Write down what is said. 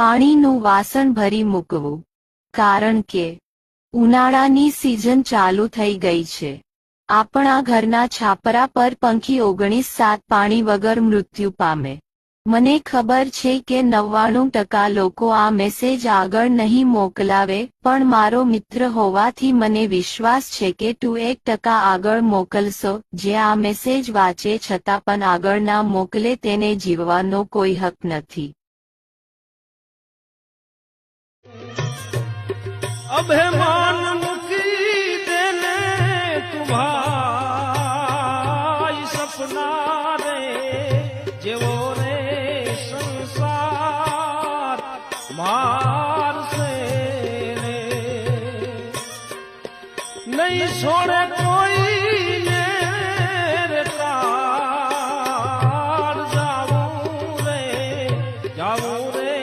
પાણીનું વાસણ ભરી મૂકવું, કારણ કે ઉનાળાની સિઝન ચાલુ થઈ ગઈ છે। આપણા ઘરના છાપરા પર પંખી 19/7 પાણી વગર મૃત્યુ પામે। મને ખબર છે કે 99% લોકો આ મેસેજ આગળ નહીં મોકલાવે, પણ મારો મિત્ર હોવાથી મને વિશ્વાસ છે કે તું 1% આગળ મોકલશો, જે આ મેસેજ વાંચે છતાં પણ આગળ ના મોકલે તેને જીવવાનો કોઈ હક નથી। અભિમાન મૂકી દેને તું ભાઈ સપના રે જેવો રે સંસાર મારશે રે નહીં છોડે કોઈ ને રે તાર જાવું રે